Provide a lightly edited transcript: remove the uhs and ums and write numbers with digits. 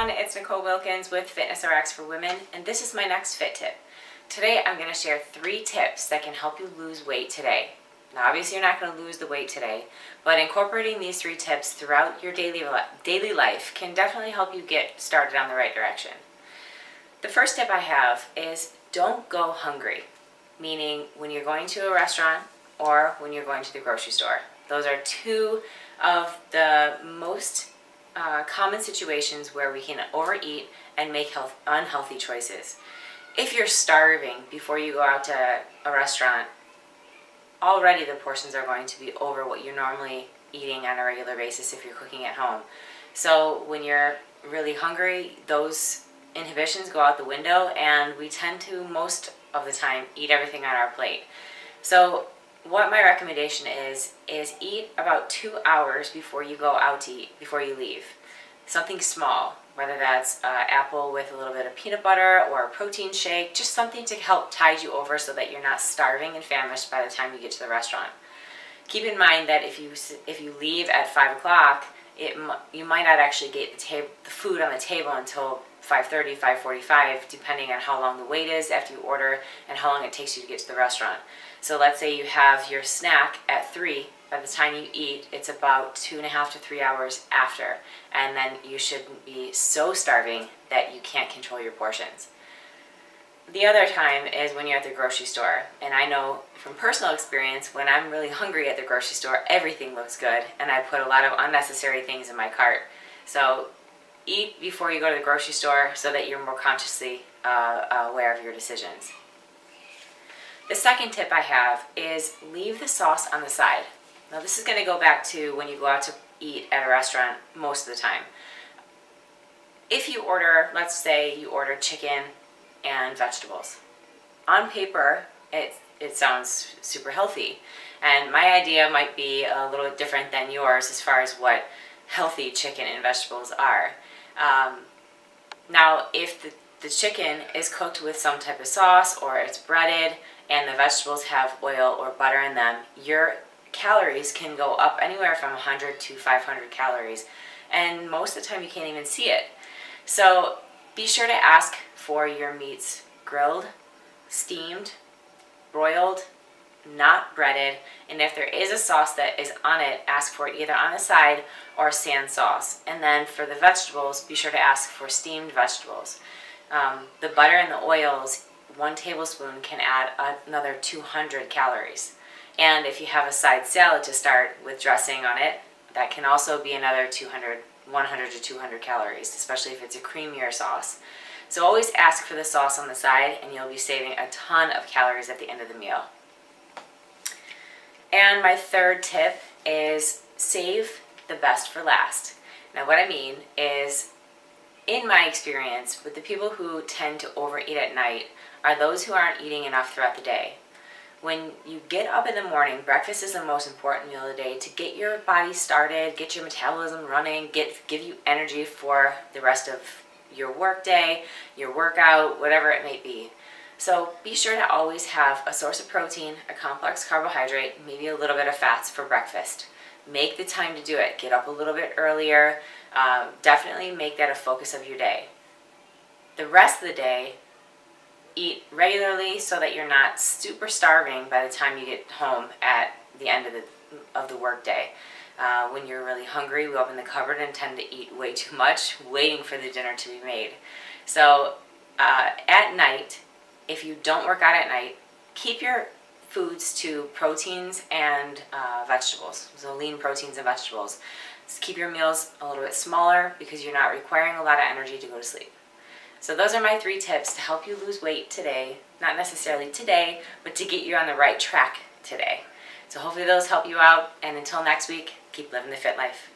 everyone, it's Nicole Wilkins with FitnessRx for Women, and this is my next fit tip. Today I'm going to share 3 tips that can help you lose weight today. Now obviously you're not going to lose the weight today, but incorporating these 3 tips throughout your daily life can definitely help you get started on the right direction. The first tip I have is don't go hungry, meaning when you're going to a restaurant or when you're going to the grocery store. Those are 2 of the most common situations where we can overeat and make unhealthy choices. If you're starving before you go out to a restaurant, already the portions are going to be over what you're normally eating on a regular basis if you're cooking at home. So when you're really hungry, those inhibitions go out the window, and we tend to, most of the time, eat everything on our plate. So what my recommendation is eat about 2 hours before you go out to eat, before you leave. Something small, whether that's apple with a little bit of peanut butter or a protein shake, just something to help tide you over so that you're not starving and famished by the time you get to the restaurant. Keep in mind that if you leave at 5 o'clock, you might not actually get the food on the table until 5:30, 5:45, depending on how long the wait is after you order and how long it takes you to get to the restaurant. So let's say you have your snack at 3. By the time you eat, it's about 2.5 to 3 hours after, and then you shouldn't be so starving that you can't control your portions. The other time is when you're at the grocery store, and I know from personal experience, when I'm really hungry at the grocery store, everything looks good, and I put a lot of unnecessary things in my cart. So eat before you go to the grocery store so that you're more consciously aware of your decisions. The second tip I have is leave the sauce on the side. Now this is going to go back to when you go out to eat at a restaurant most of the time. If you order, let's say you order chicken and vegetables. On paper, it sounds super healthy, and my idea might be a little different than yours as far as what healthy chicken and vegetables are. Now if the chicken is cooked with some type of sauce, or it's breaded, and the vegetables have oil or butter in them, your calories can go up anywhere from 100 to 500 calories, and most of the time you can't even see it. So be sure to ask for your meats grilled, steamed, broiled, not breaded, and if there is a sauce that is on it, ask for it either on the side or sans sauce. And then for the vegetables, be sure to ask for steamed vegetables. The butter and the oils, 1 tablespoon can add another 200 calories. And if you have a side salad to start with dressing on it, that can also be another 100 to 200 calories, especially if it's a creamier sauce. So always ask for the sauce on the side, and you'll be saving a ton of calories at the end of the meal. And my third tip is save the best for last. Now what I mean is, in my experience, with the people who tend to overeat at night are those who aren't eating enough throughout the day. When you get up in the morning, breakfast is the most important meal of the day to get your body started, get your metabolism running, give you energy for the rest of your work day, your workout, whatever it may be. So be sure to always have a source of protein, a complex carbohydrate, maybe a little bit of fats for breakfast. Make the time to do it. Get up a little bit earlier. Definitely make that a focus of your day. The rest of the day, eat regularly so that you're not super starving by the time you get home at the end of the work day. When you're really hungry, we open the cupboard and tend to eat way too much, waiting for the dinner to be made. So at night, if you don't work out at night, keep your foods to proteins and vegetables, so lean proteins and vegetables. Just keep your meals a little bit smaller because you're not requiring a lot of energy to go to sleep. So those are my 3 tips to help you lose weight today. Not necessarily today, but to get you on the right track today. So hopefully those help you out, and until next week, keep living the fit life.